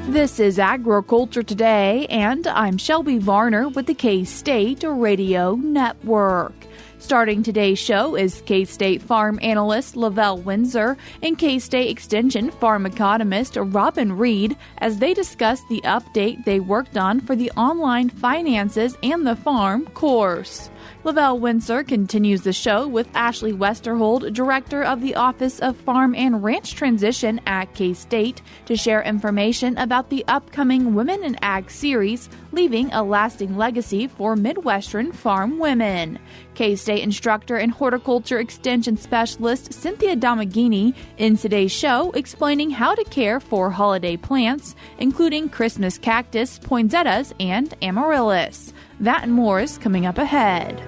This is Agriculture Today, and I'm Shelby Varner with the K-State Radio Network. Starting today's show is K-State farm analyst LaVell Winsor and K-State Extension farm economist Robin Reid as they discuss the update they worked on for the online finances and the farm course. LaVell Winsor continues the show with Ashlee Westerhold, Director of the Office of Farm and Ranch Transition at K-State, to share information about the upcoming Women in Ag series, Leaving a Lasting Legacy for Midwestern Farm Women. K-State instructor and horticulture extension specialist Cynthia Domenghini ends today's show explaining how to care for holiday plants, including Christmas cactus, poinsettias, and amaryllis. That and more is coming up ahead.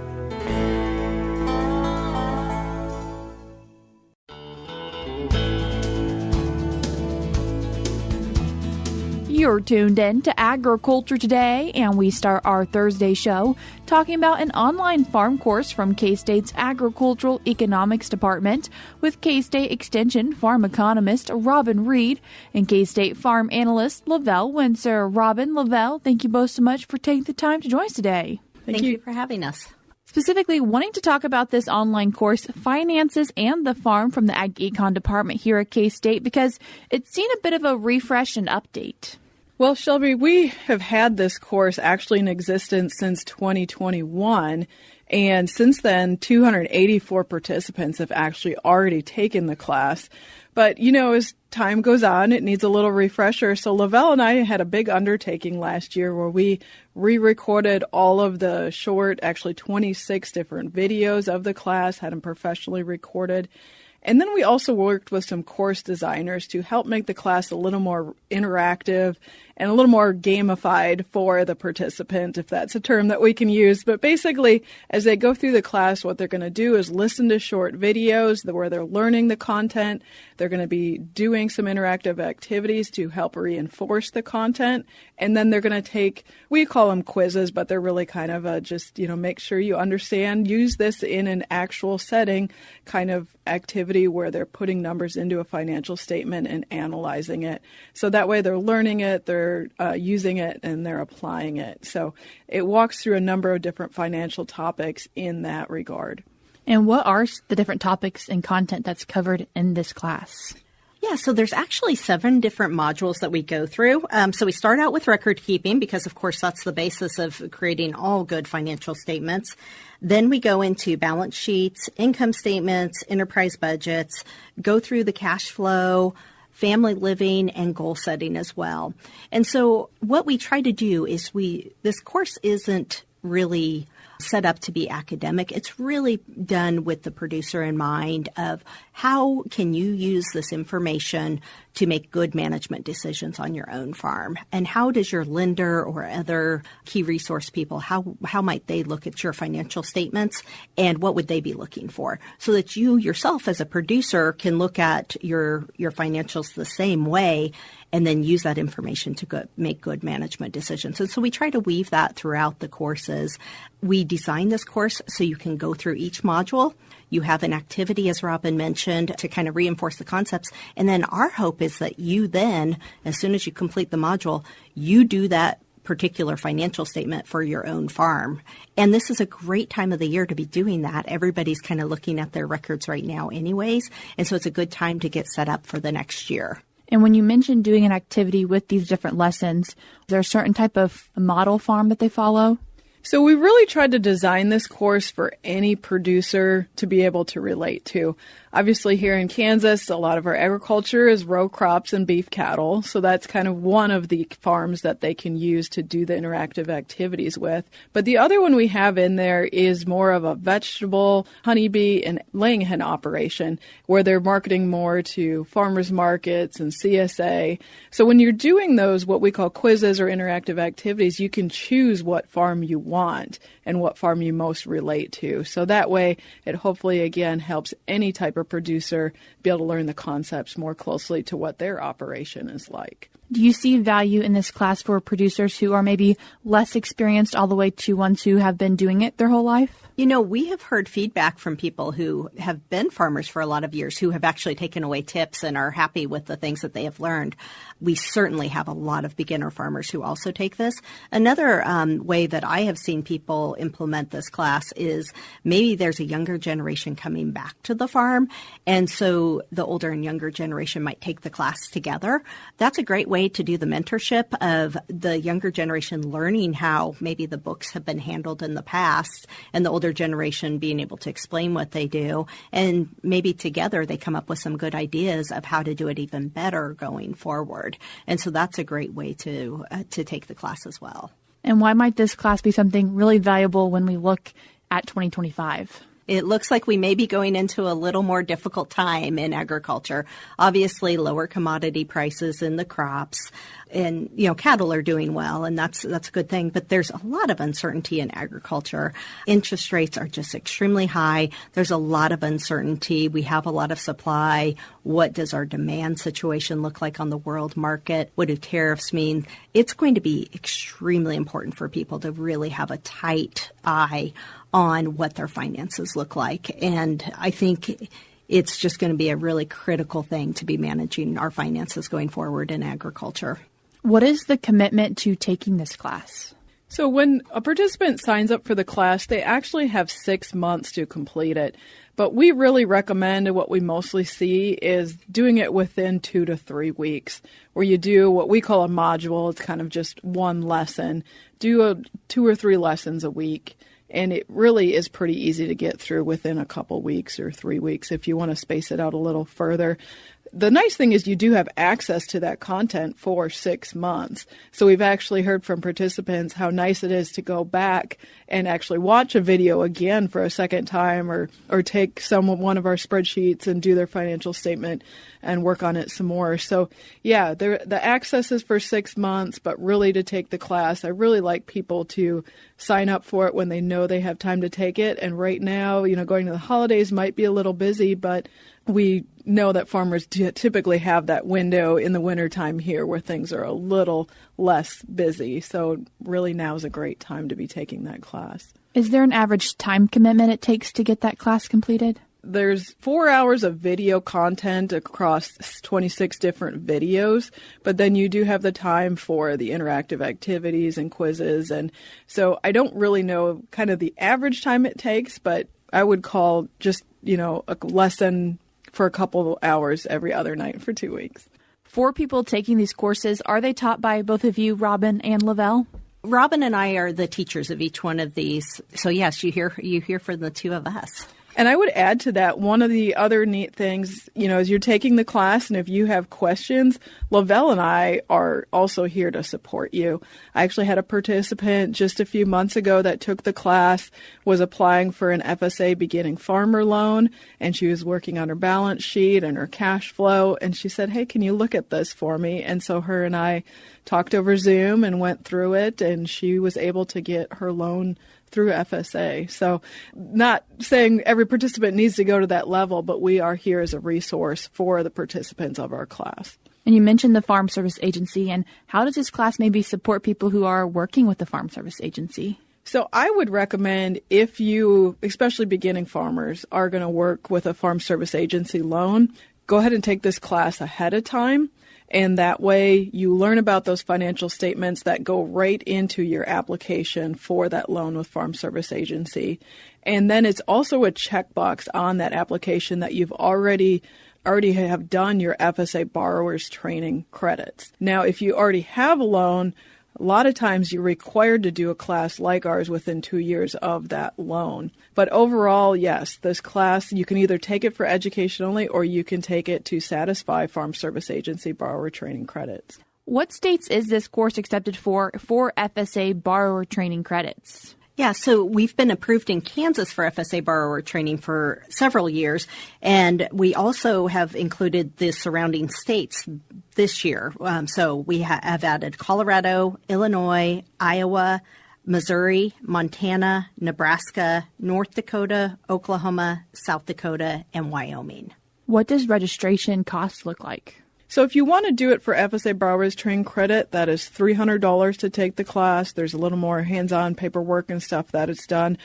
You're tuned in to Agriculture Today, and we start our Thursday show talking about an online farm course from K-State's Agricultural Economics Department with K-State Extension farm economist Robin Reid and K-State farm analyst LaVell Winsor. Robin, LaVell, thank you both so much for taking the time to join us today. Thank you for having us. Specifically wanting to talk about this online course, Finances and the Farm from the Ag Econ Department here at K-State, because it's seen a bit of a refresh and update. Well, Shelby, we have had this course actually in existence since 2021, and since then, 284 participants have actually already taken the class. But, as time goes on, it needs a little refresher. So LaVell and I had a big undertaking last year where we re-recorded all of the short, actually 26 different videos of the class, had them professionally recorded. And then we also worked with some course designers to help make the class a little more interactive and a little more gamified for the participant, if that's a term that we can use. But basically, as they go through the class, what they're going to do is listen to short videos where they're learning the content. They're going to be doing some interactive activities to help reinforce the content. And then they're going to take, we call them quizzes, but they're really kind of just, make sure you understand, use this in an actual setting kind of activity where they're putting numbers into a financial statement and analyzing it. So that way they're learning it, they're using it, and they're applying it. So it walks through a number of different financial topics in that regard. And what are the different topics and content that's covered in this class? Yeah, so there's actually 7 different modules that we go through. So we start out with record keeping because, of course, that's the basis of creating all good financial statements. Then we go into balance sheets, income statements, enterprise budgets, go through the cash flow, family living, and goal setting as well. And so what we try to do is this course isn't really set up to be academic. It's really done with the producer in mind of how can you use this information to make good management decisions on your own farm? And how does your lender or other key resource people, how might they look at your financial statements and what would they be looking for? So that you yourself as a producer can look at your financials the same way and then use that information to make good management decisions. And so we try to weave that throughout the courses. We design this course so you can go through each module. You have an activity, as Robin mentioned, to kind of reinforce the concepts. And then our hope is that you then, as soon as you complete the module, you do that particular financial statement for your own farm. And this is a great time of the year to be doing that. Everybody's kind of looking at their records right now anyways. And so it's a good time to get set up for the next year. And when you mentioned doing an activity with these different lessons, is there a certain type of model farm that they follow? So we really tried to design this course for any producer to be able to relate to. Obviously, here in Kansas, a lot of our agriculture is row crops and beef cattle. So that's kind of one of the farms that they can use to do the interactive activities with. But the other one we have in there is more of a vegetable, honeybee, and laying hen operation where they're marketing more to farmers markets and CSA. So when you're doing those, what we call quizzes or interactive activities, you can choose what farm you want and what farm you most relate to. So that way, it hopefully, again, helps any type of producer be able to learn the concepts more closely to what their operation is like. Do you see value in this class for producers who are maybe less experienced all the way to ones who have been doing it their whole life? You know, we have heard feedback from people who have been farmers for a lot of years who have actually taken away tips and are happy with the things that they have learned. We certainly have a lot of beginner farmers who also take this. Another way that I have seen people implement this class is maybe there's a younger generation coming back to the farm, and so the older and younger generation might take the class together. That's a great way to do the mentorship of the younger generation learning how maybe the books have been handled in the past, and the older generation being able to explain what they do, and maybe together they come up with some good ideas of how to do it even better going forward. And so that's a great way to take the class as well. And why might this class be something really valuable when we look at 2025? It looks like we may be going into a little more difficult time in agriculture. Obviously, lower commodity prices in the crops, and cattle are doing well, and that's a good thing. But there's a lot of uncertainty in agriculture. Interest rates are just extremely high. There's a lot of uncertainty. We have a lot of supply. What does our demand situation look like on the world market? What do tariffs mean? It's going to be extremely important for people to really have a tight eye on what their finances look like. And I think it's just going to be a really critical thing to be managing our finances going forward in agriculture. What is the commitment to taking this class? So when a participant signs up for the class, they actually have 6 months to complete it. But we really recommend, and what we mostly see is doing it within 2 to 3 weeks, where you do what we call a module. It's kind of just one lesson. Do 2 or 3 lessons a week. And it really is pretty easy to get through within a couple weeks or 3 weeks if you want to space it out a little further. The nice thing is you do have access to that content for 6 months. So we've actually heard from participants how nice it is to go back and actually watch a video again for a second time, or take one of our spreadsheets and do their financial statement and work on it some more. So yeah, the access is for 6 months, but really to take the class, I really like people to sign up for it when they know they have time to take it. And right now, going to the holidays might be a little busy, but we know that farmers typically have that window in the wintertime here where things are a little less busy. So really now is a great time to be taking that class. Is there an average time commitment it takes to get that class completed? There's 4 hours of video content across 26 different videos, but then you do have the time for the interactive activities and quizzes. And so I don't really know kind of the average time it takes, but I would call just, a lesson for a couple of hours every other night for 2 weeks. For people taking these courses, are they taught by both of you, Robin and LaVell? Robin and I are the teachers of each one of these. So yes, you hear from the two of us. And I would add to that, one of the other neat things, as you're taking the class and if you have questions, LaVell and I are also here to support you. I actually had a participant just a few months ago that took the class, was applying for an FSA beginning farmer loan, and she was working on her balance sheet and her cash flow. And she said, hey, can you look at this for me? And so her and I talked over Zoom and went through it, and she was able to get her loan through FSA. So not saying every participant needs to go to that level, but we are here as a resource for the participants of our class. And you mentioned the Farm Service Agency, and how does this class maybe support people who are working with the Farm Service Agency? So I would recommend, if you, especially beginning farmers, are going to work with a Farm Service Agency loan, go ahead and take this class ahead of time. And that way you learn about those financial statements that go right into your application for that loan with Farm Service Agency. And then it's also a checkbox on that application that you've already have done your FSA borrowers training credits. Now, if you already have a loan, a lot of times you're required to do a class like ours within 2 years of that loan. But overall, yes, this class, you can either take it for education only or you can take it to satisfy Farm Service Agency borrower training credits. What states is this course accepted for FSA borrower training credits? Yeah, so we've been approved in Kansas for FSA borrower training for several years, and we also have included the surrounding states this year. So we have added Colorado, Illinois, Iowa, Missouri, Montana, Nebraska, North Dakota, Oklahoma, South Dakota, and Wyoming. What does registration costs look like? So if you want to do it for FSA Borrowers Train Credit, that is $300 to take the class. There's a little more hands-on paperwork and stuff that is done.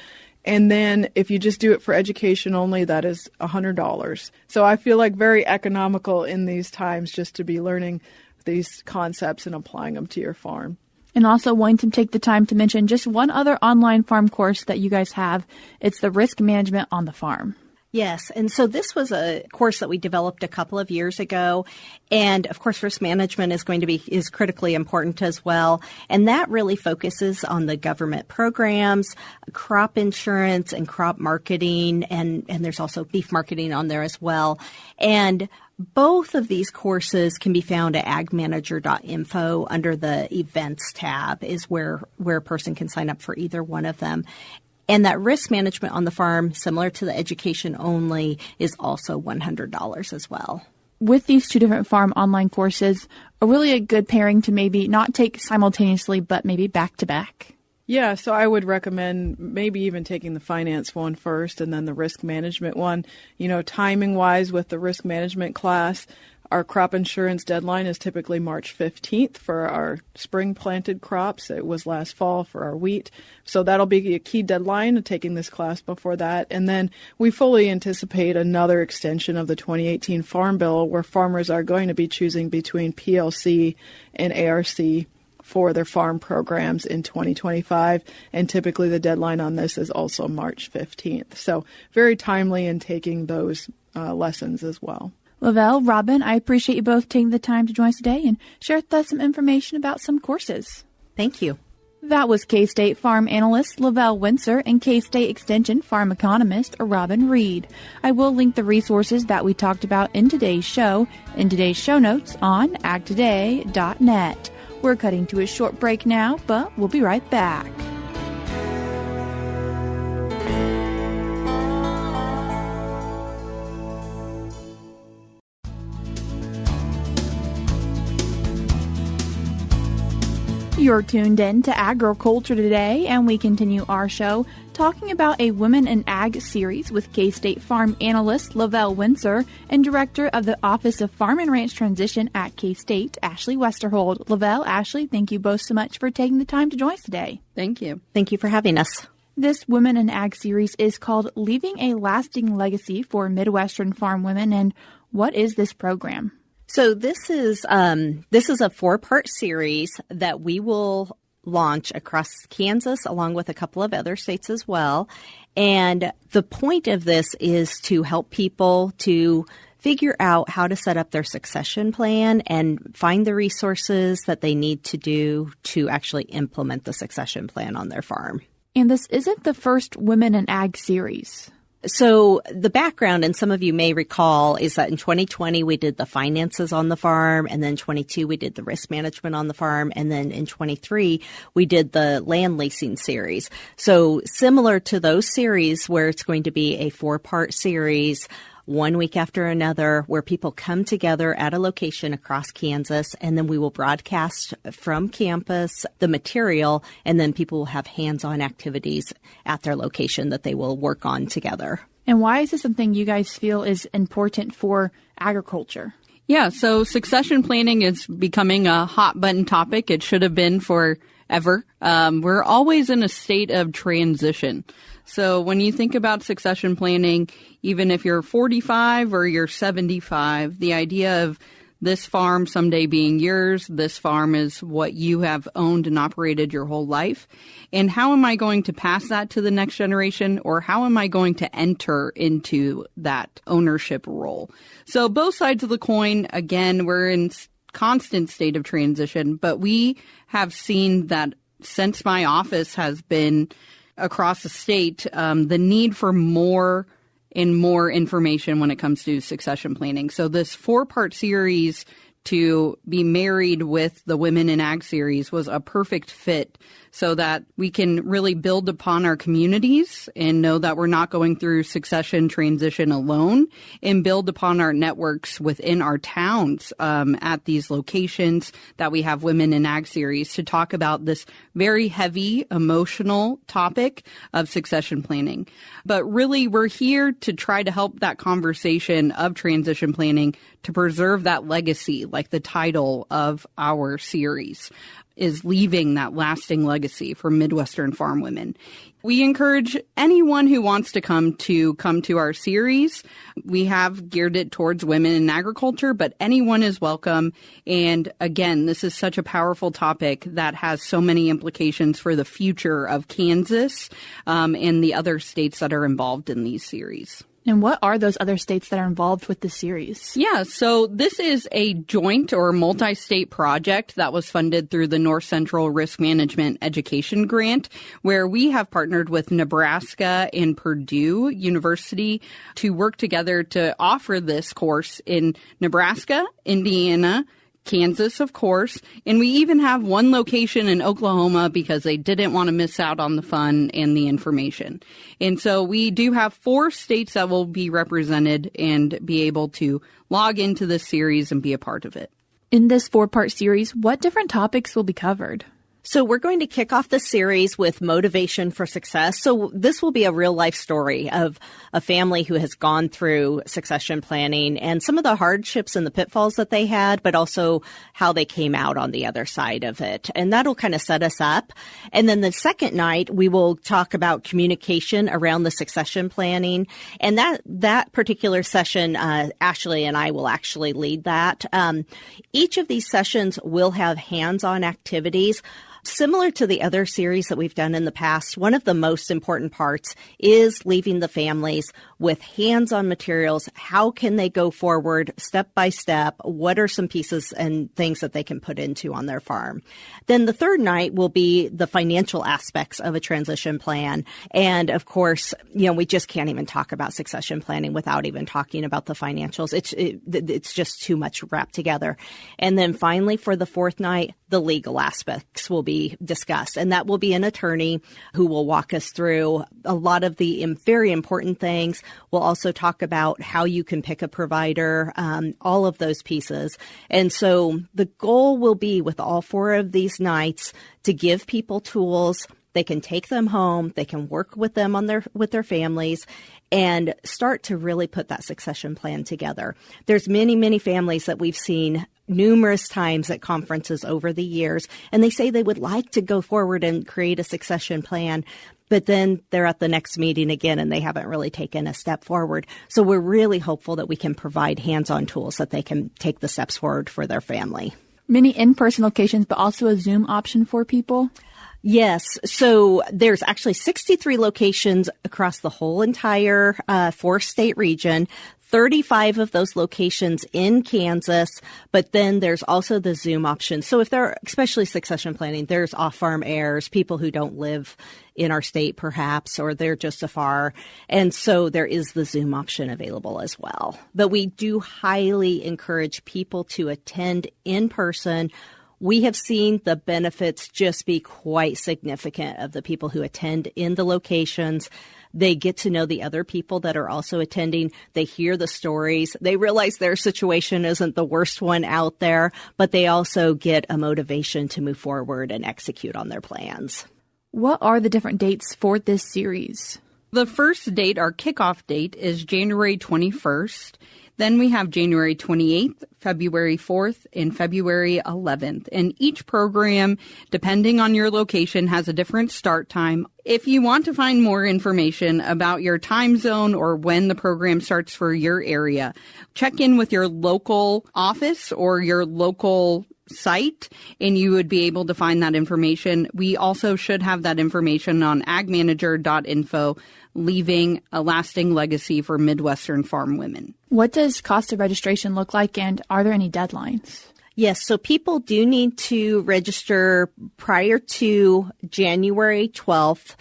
And then if you just do it for education only, that is $100. So I feel like very economical in these times just to be learning these concepts and applying them to your farm. And also wanting to take the time to mention just one other online farm course that you guys have. It's the risk management on the farm. Yes. And so this was a course that we developed a couple of years ago. And of course, risk management is critically important as well. And that really focuses on the government programs, crop insurance and crop marketing. And there's also beef marketing on there as well. And both of these courses can be found at agmanager.info under the events tab is where a person can sign up for either one of them. And that risk management on the farm, similar to the education only, is also $100 as well. With these two different farm online courses, really a good pairing to maybe not take simultaneously, but maybe back to back. Yeah, so I would recommend maybe even taking the finance one first and then the risk management one. You know, timing-wise with the risk management class, our crop insurance deadline is typically March 15th for our spring planted crops. It was last fall for our wheat. So that'll be a key deadline, taking this class before that. And then we fully anticipate another extension of the 2018 Farm Bill where farmers are going to be choosing between PLC and ARC for their farm programs in 2025. And typically the deadline on this is also March 15th. So very timely in taking those lessons as well. LaVell, Robin, I appreciate you both taking the time to join us today and share with us some information about some courses. Thank you. That was K-State Farm Analyst LaVell Winsor and K-State Extension Farm Economist Robin Reid. I will link the resources that we talked about in today's show notes on agtoday.net. We're cutting to a short break now, but we'll be right back. You're tuned in to Agriculture Today, and we continue our show talking about a Women in Ag series with K-State Farm Analyst LaVell Winsor and Director of the Office of Farm and Ranch Transition at K-State, Ashlee Westerhold. LaVell, Ashlee, thank you both so much for taking the time to join us today. Thank you. Thank you for having us. This Women in Ag series is called Leaving a Lasting Legacy for Midwestern Farm Women, and what is this program? So this is a 4-part series that we will launch across Kansas along with a couple of other states as well. And the point of this is to help people to figure out how to set up their succession plan and find the resources that they need to do to actually implement the succession plan on their farm. And this isn't the first Women in Ag series. So the background, and some of you may recall, is that in 2020 we did the finances on the farm, and then 22 we did the risk management on the farm, and then in 23 we did the land leasing series. So similar to those series where it's going to be a 4-part series, one week after another, where people come together at a location across Kansas, and then we will broadcast from campus the material, and then people will have hands-on activities at their location that they will work on together. And why is this something you guys feel is important for agriculture? Yeah, so succession planning is becoming a hot-button topic. It should have been forever. We're always in a state of transition. So when you think about succession planning, even if you're 45 or you're 75, the idea of this farm someday being yours, this farm is what you have owned and operated your whole life. And how am I going to pass that to the next generation, or how am I going to enter into that ownership role? So both sides of the coin, again, we're in constant state of transition, but we have seen that since my office has been across the state, the need for more and more information when it comes to succession planning. So this 4-part series to be married with the Women in Ag series was a perfect fit so that we can really build upon our communities and know that we're not going through succession transition alone, and build upon our networks within our towns at these locations that we have Women in Ag series to talk about this very heavy emotional topic of succession planning. But really, we're here to try to help that conversation of transition planning to preserve that legacy, like the title of our series is leaving that lasting legacy for Midwestern Farm Women. We encourage anyone who wants to come to our series. We have geared it towards women in agriculture, but anyone is welcome. And again, this is such a powerful topic that has so many implications for the future of Kansas and the other states that are involved in these series. And what are those other states that are involved with the series? Yeah, so this is a joint or multi-state project that was funded through the North Central Risk Management Education Grant, where we have partnered with Nebraska and Purdue University to work together to offer this course in Nebraska, Indiana, Kansas, of course, and we even have one location in Oklahoma because they didn't want to miss out on the fun and the information. And so we do have 4 states that will be represented and be able to log into this series and be a part of it. In this 4-part series, what different topics will be covered? So we're going to kick off the series with motivation for success. So this will be a real life story of a family who has gone through succession planning and some of the hardships and the pitfalls that they had, but also how they came out on the other side of it. And that'll kind of set us up. And then the second night, we will talk about communication around the succession planning. And that particular session, Ashlee and I will actually lead that. Each of these sessions will have hands-on activities. Similar to the other series that we've done in the past, one of the most important parts is leaving the families with hands-on materials. How can they go forward step by step? What are some pieces and things that they can put into on their farm? Then the third night will be the financial aspects of a transition plan. And of course, we just can't even talk about succession planning without even talking about the financials. It's just too much wrapped together. And then finally, for the fourth night, the legal aspects will be discussed. And that will be an attorney who will walk us through a lot of the very important things. We'll also talk about how you can pick a provider, all of those pieces. And so the goal will be with all 4 of these nights to give people tools. They can take them home. They can work with them with their families and start to really put that succession plan together. There's many, many families that we've seen numerous times at conferences over the years, and they say they would like to go forward and create a succession plan, but then they're at the next meeting again and they haven't really taken a step forward. So we're really hopeful that we can provide hands-on tools that they can take the steps forward for their family. Many in-person locations, but also a Zoom option for people? Yes. So there's actually 63 locations across the whole entire 4-state region. 35 of those locations in Kansas, but then there's also the Zoom option. So if they're, especially succession planning, there's off-farm heirs, people who don't live in our state perhaps, or they're just afar. And so there is the Zoom option available as well. But we do highly encourage people to attend in person. We have seen the benefits just be quite significant of the people who attend in the locations. They get to know the other people that are also attending. They hear the stories. They realize their situation isn't the worst one out there, but they also get a motivation to move forward and execute on their plans. What are the different dates for this series? The first date, our kickoff date, is January 21st. Then we have January 28th, February 4th, and February 11th. And each program, depending on your location, has a different start time. If you want to find more information about your time zone or when the program starts for your area, check in with your local office or your local site, and you would be able to find that information. We also should have that information on agmanager.info, leaving a lasting legacy for Midwestern Farm Women. What does cost of registration look like, and are there any deadlines? Yes, so people do need to register prior to January 12th.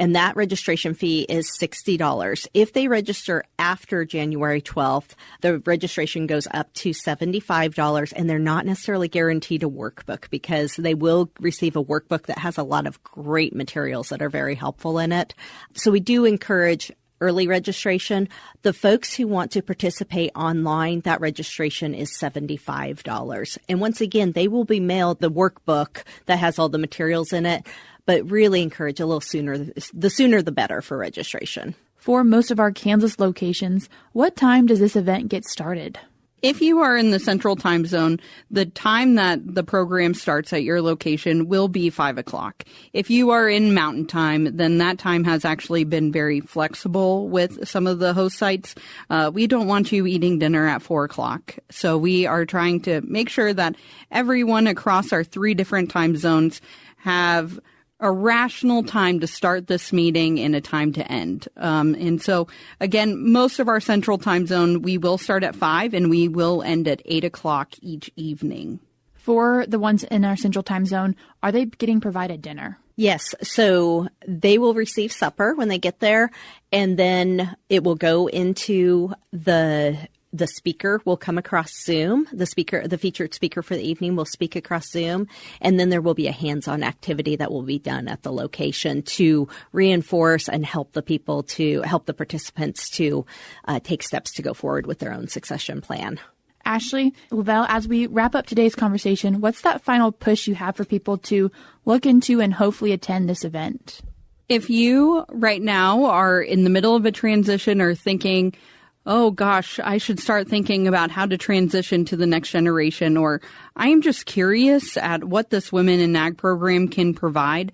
And that registration fee is $60. If they register after January 12th, the registration goes up to $75, and they're not necessarily guaranteed a workbook because they will receive a workbook that has a lot of great materials that are very helpful in it. So we do encourage early registration. The folks who want to participate online, that registration is $75. And once again, they will be mailed the workbook that has all the materials in it, but really encourage a little sooner. The sooner the better for registration. For most of our Kansas locations, what time does this event get started? If you are in the central time zone, the time that the program starts at your location will be 5 o'clock. If you are in mountain time, then that time has actually been very flexible with some of the host sites. We don't want you eating dinner at 4 o'clock. So we are trying to make sure that everyone across our 3 different time zones have a rational time to start this meeting and a time to end. And so, again, most of our central time zone, we will start at 5 and we will end at 8 o'clock each evening. For the ones in our central time zone, are they getting provided dinner? Yes. So they will receive supper when they get there, and then it will go into the speaker will come across Zoom. The featured speaker for the evening will speak across Zoom. And then there will be a hands-on activity that will be done at the location to reinforce and help the participants to take steps to go forward with their own succession plan. Ashlee, LaVell, as we wrap up today's conversation, what's that final push you have for people to look into and hopefully attend this event? If you right now are in the middle of a transition or thinking, oh gosh, I should start thinking about how to transition to the next generation, or I am just curious at what this Women in Ag program can provide,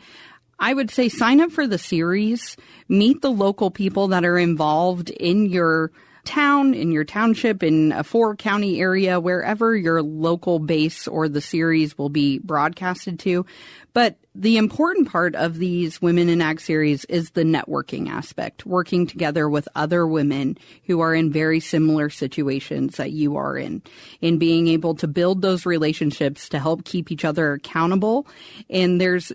I would say sign up for the series, meet the local people that are involved in your town, in your township, in a 4-county area, wherever your local base or the series will be broadcasted to. But the important part of these Women in Ag series is the networking aspect, working together with other women who are in very similar situations that you are in being able to build those relationships to help keep each other accountable. And there's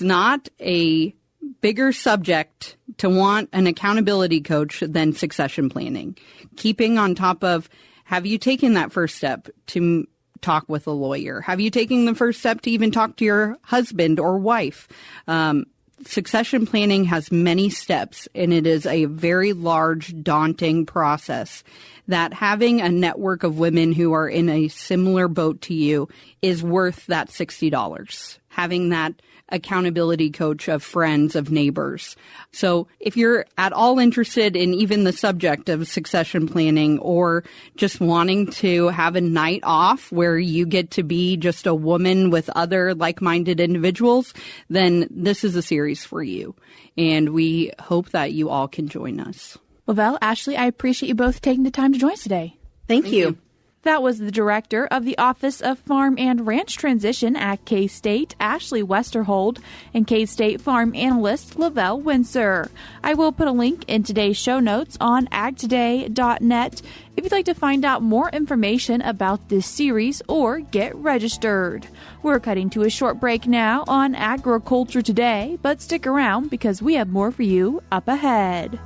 not a bigger subject to want an accountability coach than succession planning. Keeping on top of, have you taken that first step to talk with a lawyer? Have you taken the first step to even talk to your husband or wife? Succession planning has many steps, and it is a very large, daunting process that having a network of women who are in a similar boat to you is worth that $60. Having that accountability coach of friends, of neighbors. So if you're at all interested in even the subject of succession planning, or just wanting to have a night off where you get to be just a woman with other like-minded individuals, then this is a series for you. And we hope that you all can join us. LaVell, Ashlee, I appreciate you both taking the time to join us today. Thank you. That was the director of the Office of Farm and Ranch Transition at K-State, Ashlee Westerhold, and K-State Farm Analyst, LaVell Winsor. I will put a link in today's show notes on agtoday.net if you'd like to find out more information about this series or get registered. We're cutting to a short break now on Agriculture Today, but stick around because we have more for you up ahead.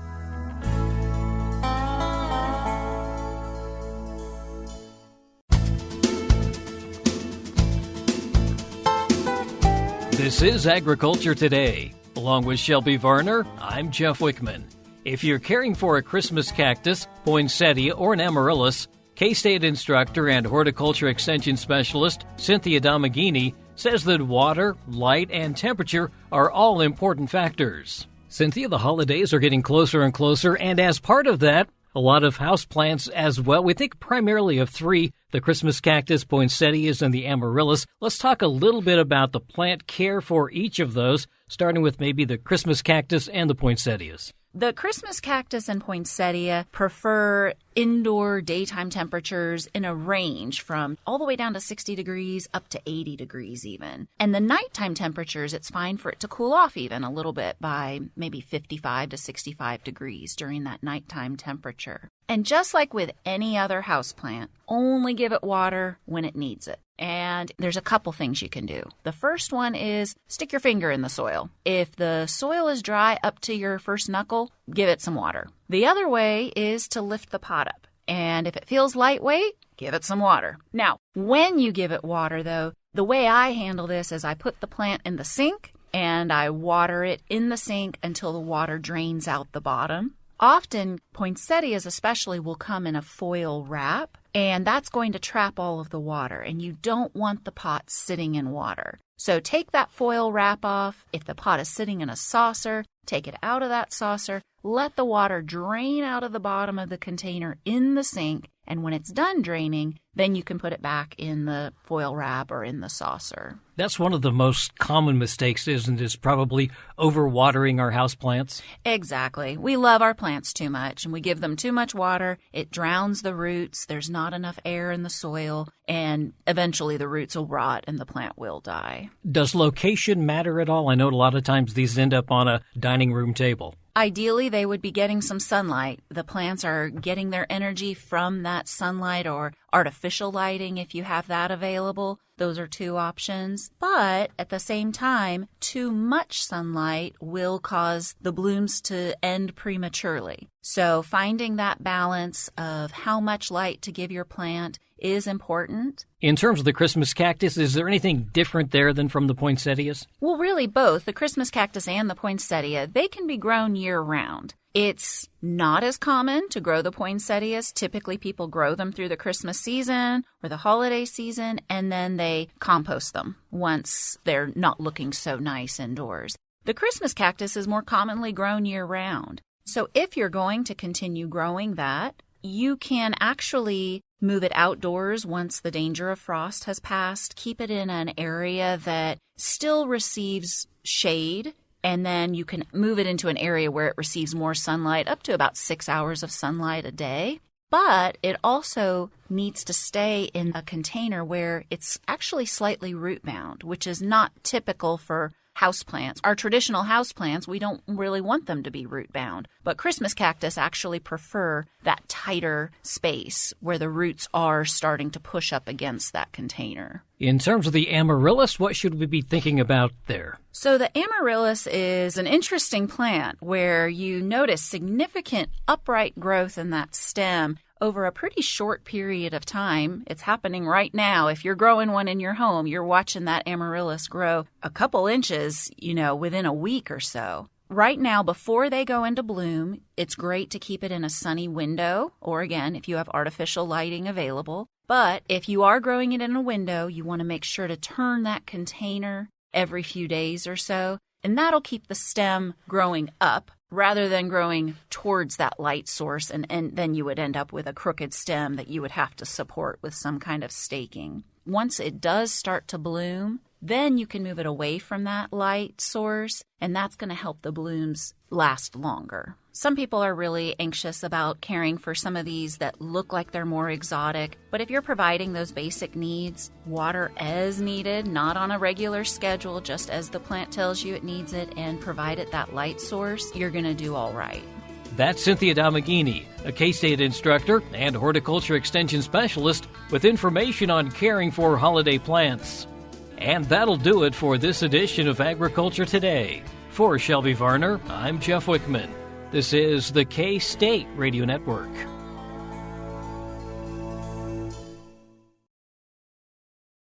This is Agriculture Today. Along with Shelby Varner, I'm Jeff Wickman. If you're caring for a Christmas cactus, poinsettia, or an amaryllis, K-State instructor and horticulture extension specialist Cynthia Domenghini says that water, light, and temperature are all important factors. Cynthia, the holidays are getting closer and closer, and as part of that, a lot of houseplants as well. We think primarily of 3, the Christmas cactus, poinsettias, and the amaryllis. Let's talk a little bit about the plant care for each of those, starting with maybe the Christmas cactus and the poinsettias. The Christmas cactus and poinsettia prefer indoor daytime temperatures in a range from all the way down to 60 degrees up to 80 degrees even. And the nighttime temperatures, it's fine for it to cool off even a little bit by maybe 55 to 65 degrees during that nighttime temperature. And just like with any other houseplant, only give it water when it needs it. And there's a couple things you can do. The first one is stick your finger in the soil. If the soil is dry up to your first knuckle, give it some water. The other way is to lift the pot up. And if it feels lightweight, give it some water. Now, when you give it water, though, the way I handle this is I put the plant in the sink and I water it in the sink until the water drains out the bottom. Often, poinsettias especially will come in a foil wrap, and that's going to trap all of the water, and you don't want the pot sitting in water. So take that foil wrap off. If the pot is sitting in a saucer, take it out of that saucer. Let the water drain out of the bottom of the container in the sink, and when it's done draining, then you can put it back in the foil wrap or in the saucer. That's one of the most common mistakes, isn't it? Is probably overwatering our houseplants. Exactly. We love our plants too much, and we give them too much water. It drowns the roots. There's not enough air in the soil, and eventually the roots will rot and the plant will die. Does location matter at all? I know a lot of times these end up on a dining room table. Ideally, they would be getting some sunlight. The plants are getting their energy from that sunlight or artificial lighting if you have that available. Those are two options. But at the same time, too much sunlight will cause the blooms to end prematurely. So finding that balance of how much light to give your plant is important. In terms of the Christmas cactus, is there anything different there than from the poinsettias? Well, really both. The Christmas cactus and the poinsettia, they can be grown year-round. It's not as common to grow the poinsettias. Typically, people grow them through the Christmas season or the holiday season, and then they compost them once they're not looking so nice indoors. The Christmas cactus is more commonly grown year-round. So if you're going to continue growing that, you can actually move it outdoors once the danger of frost has passed. Keep it in an area that still receives shade, and then you can move it into an area where it receives more sunlight, up to about 6 hours of sunlight a day. But it also needs to stay in a container where it's actually slightly root bound, which is not typical for houseplants. Our traditional houseplants, we don't really want them to be root bound, but Christmas cactus actually prefer that tighter space where the roots are starting to push up against that container. In terms of the amaryllis, what should we be thinking about there? So the amaryllis is an interesting plant where you notice significant upright growth in that stem over a pretty short period of time. It's happening right now. If you're growing one in your home, you're watching that amaryllis grow a couple inches, within a week or so. Right now, before they go into bloom, it's great to keep it in a sunny window, or again, if you have artificial lighting available. But if you are growing it in a window, you want to make sure to turn that container every few days or so, and that'll keep the stem growing up rather than growing towards that light source, and then you would end up with a crooked stem that you would have to support with some kind of staking. Once it does start to bloom, then you can move it away from that light source, and that's going to help the blooms last longer. Some people are really anxious about caring for some of these that look like they're more exotic, but if you're providing those basic needs, water as needed, not on a regular schedule, just as the plant tells you it needs it, and provide it that light source, you're going to do all right. That's Cynthia Domenghini, a K-State instructor and horticulture extension specialist with information on caring for holiday plants. And that'll do it for this edition of Agriculture Today. For Shelby Varner, I'm Jeff Wickman. This is the K-State Radio Network.